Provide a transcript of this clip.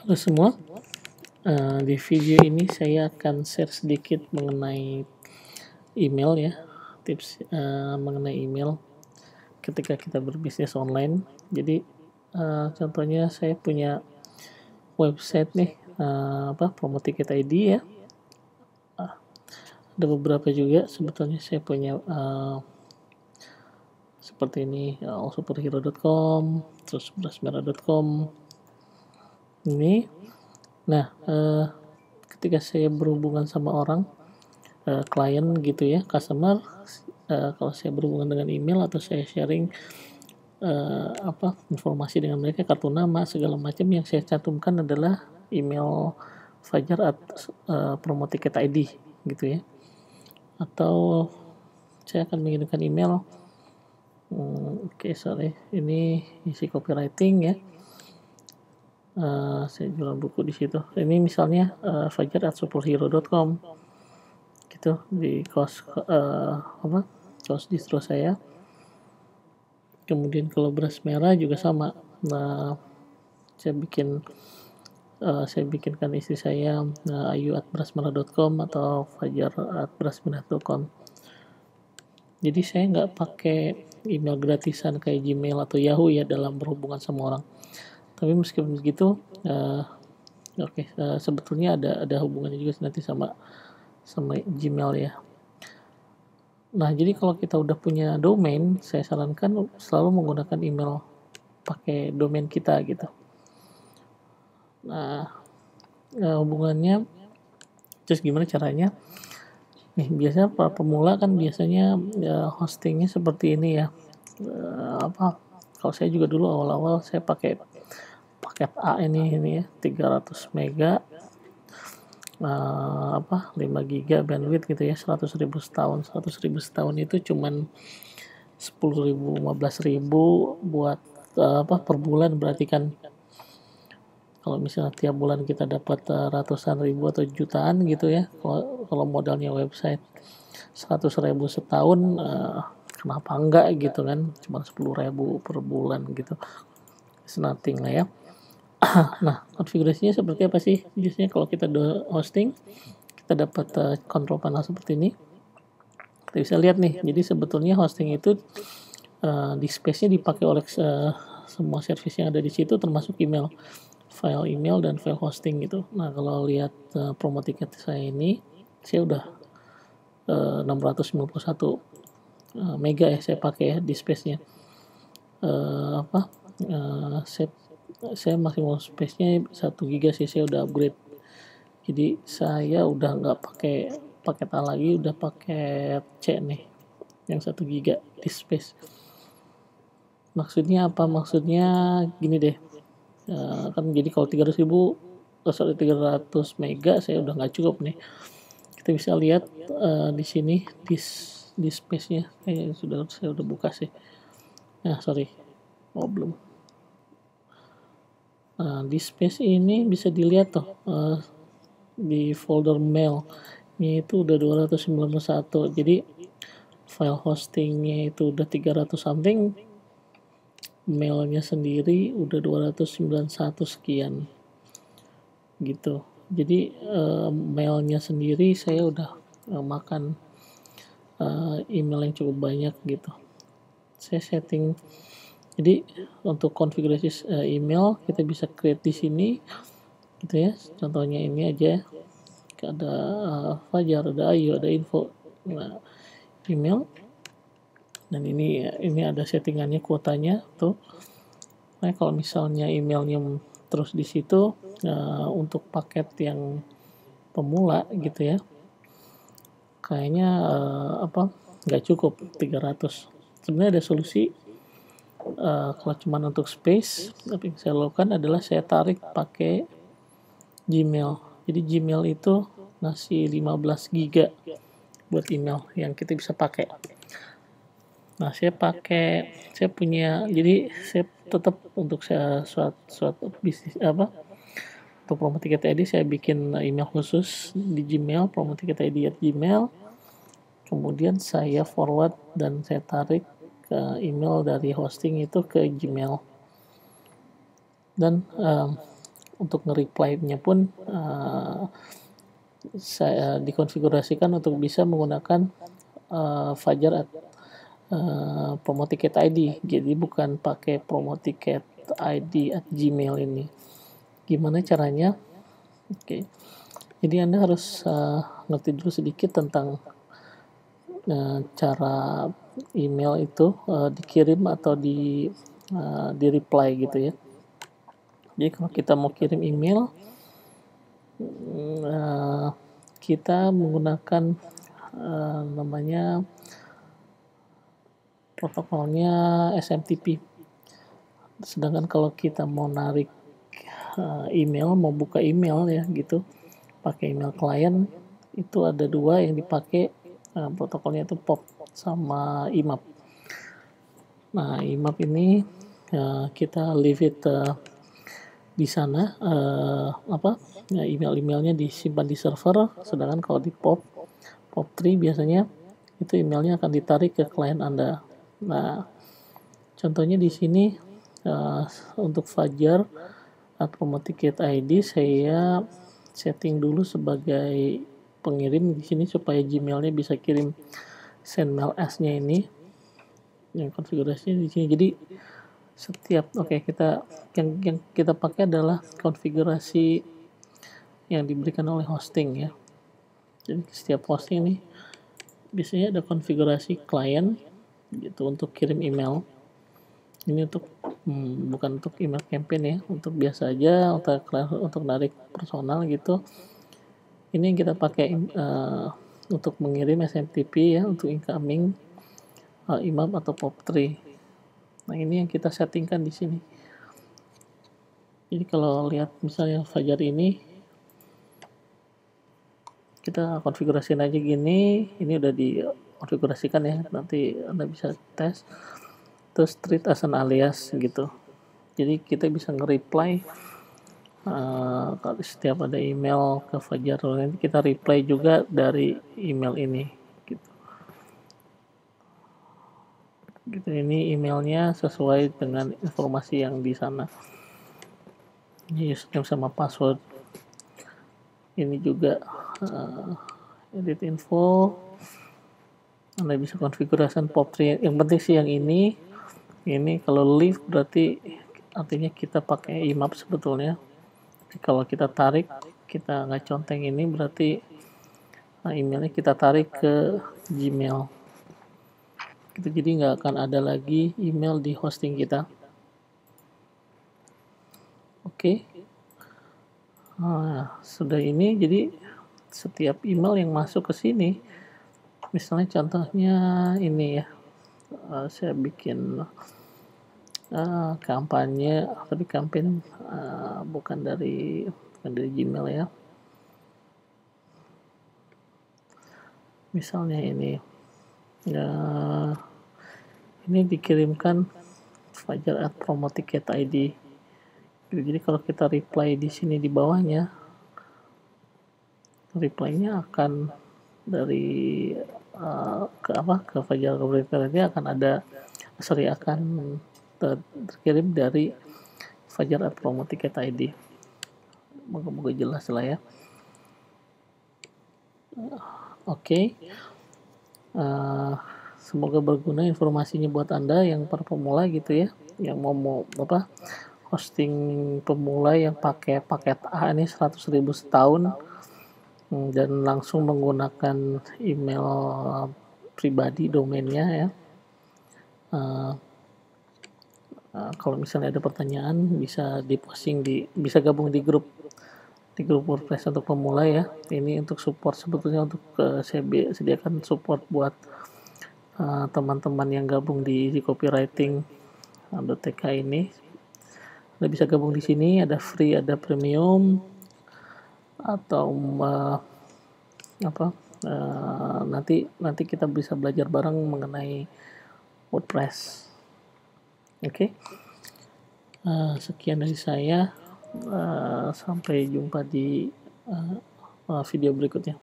Halo semua, di video ini saya akan share sedikit mengenai email ya, tips mengenai email ketika kita berbisnis online. Jadi contohnya saya punya website nih, Promoticket ID ya. Ada beberapa juga sebetulnya saya punya seperti ini, allsuperhero.com, terus brasmerah.com ini. Nah, ketika saya berhubungan sama orang, klien gitu ya, customer, kalau saya berhubungan dengan email atau saya sharing informasi dengan mereka, kartu nama segala macam, yang saya cantumkan adalah email Fajar at Promoticket ID gitu ya. Atau saya akan mengirimkan email, ini isi copywriting ya. Saya jual buku di situ. Ini misalnya Fajar at superhero.com gitu di kaos distro saya. Kemudian kalau beras merah juga sama. Nah, saya bikinkan istri saya Ayu at brasmerah.com atau Fajar at brasmerah.com. Jadi saya nggak pakai email gratisan kayak Gmail atau Yahoo ya dalam berhubungan sama orang. Tapi meskipun begitu, sebetulnya ada hubungannya juga nanti sama Gmail ya. Nah, jadi kalau kita udah punya domain, saya sarankan selalu menggunakan email pakai domain kita gitu. Nah, hubungannya, terus gimana caranya? Nih, biasanya para pemula kan biasanya hostingnya seperti ini ya. Kalau saya juga dulu awal-awal saya pakai paket A ini ya, 300 mega, 5 giga bandwidth gitu ya, 100.000 setahun. 100.000 setahun itu cuman 10.000, 15.000 buat per bulan, berarti kan kalau misalnya tiap bulan kita dapat ratusan ribu atau jutaan gitu ya, kalau modalnya website 100.000 setahun, kenapa enggak gitu kan, cuma 10.000 per bulan gitu, it's nothing lah ya. Nah, konfigurasinya seperti apa sih? Biasanya kalau kita hosting, kita dapat control panel seperti ini. Kita bisa lihat nih, jadi sebetulnya hosting itu di space-nya dipakai oleh semua service yang ada di situ, termasuk email, file email dan file hosting gitu. Nah, kalau lihat Promoticket saya ini, saya udah 691 mega ya saya pakai ya di space-nya. Saya maksimum space-nya 1 giga sih, saya udah upgrade. Jadi saya udah nggak pakai paket A lagi, udah pakai C nih, yang 1 giga di space. Maksudnya apa? Maksudnya gini deh, kan jadi kalau 300 mega saya udah nggak cukup nih. Kita bisa lihat di sini di space-nya, saya udah buka sih. Nah, belum. Nah, di space ini bisa dilihat tuh, di folder mail ini itu udah 291. Jadi file hostingnya itu udah 300 something, mailnya sendiri udah 291 sekian gitu. Jadi mailnya sendiri saya udah makan email yang cukup banyak gitu. Saya setting, jadi untuk konfigurasi email kita bisa create di sini gitu ya. Contohnya ini aja, ada Fajar, ada Ayu, ada info. Nah, email, dan ini ada settingannya, kuotanya tuh. Nah, kalau misalnya emailnya terus di situ, untuk paket yang pemula gitu ya, kayaknya nggak cukup 300. Sebenarnya ada solusi. Kalau cuma untuk space, tapi yang saya lakukan adalah saya tarik pakai Gmail. Jadi Gmail itu ngasih 15 giga buat email yang kita bisa pakai. Nah, saya punya, jadi saya tetap untuk suatu bisnis untuk Promoticket ID saya bikin email khusus di Gmail, Promoticket ID at Gmail. Kemudian saya forward dan saya tarik ke email dari hosting itu ke Gmail. Dan untuk nge-reply-nya pun saya dikonfigurasikan untuk bisa menggunakan Fajar promo ticket ID, jadi bukan pakai promo ticket ID at Gmail ini. Gimana caranya? Oke, jadi Anda harus ngerti dulu sedikit tentang cara email itu dikirim atau di reply gitu ya. Jadi kalau kita mau kirim email, kita menggunakan namanya protokolnya SMTP. Sedangkan kalau kita mau narik email, mau buka email ya gitu, pakai email klien, itu ada dua yang dipakai, protokolnya itu POP sama IMAP. Nah, IMAP ini kita leave it di sana, email-emailnya disimpan di server, sedangkan kalau di POP3 biasanya itu emailnya akan ditarik ke klien Anda. Nah, contohnya di sini untuk Fajar atau ticket ID saya setting dulu sebagai pengirim di sini supaya Gmailnya bisa kirim send mail as-nya ini, yang konfigurasinya di sini. Jadi setiap kita yang kita pakai adalah konfigurasi yang diberikan oleh hosting ya. Jadi setiap hosting nih biasanya ada konfigurasi klien gitu untuk kirim email. Ini untuk bukan untuk email campaign ya, untuk biasa aja, untuk narik personal gitu. Ini yang kita pakai untuk mengirim SMTP ya, untuk incoming IMAP atau POP3. Nah, ini yang kita settingkan di sini. Jadi kalau lihat misalnya Fajar ini, kita konfigurasikan aja gini, ini udah dikonfigurasikan ya, nanti Anda bisa tes. Terus treat as an alias gitu, jadi kita bisa nge-reply kalau setiap ada email ke Fajar, nanti kita reply juga dari email ini gitu. Ini emailnya sesuai dengan informasi yang di sana, ini username sama password. Ini juga edit info, Anda bisa konfigurasikan POP3. Yang penting sih yang ini kalau leave berarti artinya kita pakai IMAP sebetulnya. Jadi kalau kita tarik, kita nggak conteng ini berarti emailnya kita tarik ke Gmail gitu, jadi nggak akan ada lagi email di hosting kita. Oke. Nah, sudah ini, jadi setiap email yang masuk ke sini, misalnya contohnya ini ya, saya bikin kampanye, tapi campaign bukan dari Gmail ya. Misalnya ini ini dikirimkan Fajar at promo ticket ID. Jadi kalau kita reply di sini di bawahnya, reply-nya akan dari ke Fajar ini akan terkirim dari Fajar at promo ticket ID. Moga-moga jelas lah ya. Oke. Semoga berguna informasinya buat Anda yang para pemula gitu ya, yang mau hosting pemula yang pakai paket A ini 100.000 setahun dan langsung menggunakan email pribadi domainnya ya. Kalau misalnya ada pertanyaan bisa diposting bisa gabung di grup WordPress untuk pemula ya. Ini untuk support, sebetulnya untuk saya sediakan support buat teman-teman yang gabung di copywriting.tk ini. Anda bisa gabung di sini, ada free, ada premium, atau nanti kita bisa belajar bareng mengenai WordPress. Oke. Sekian dari saya. Sampai jumpa di video berikutnya.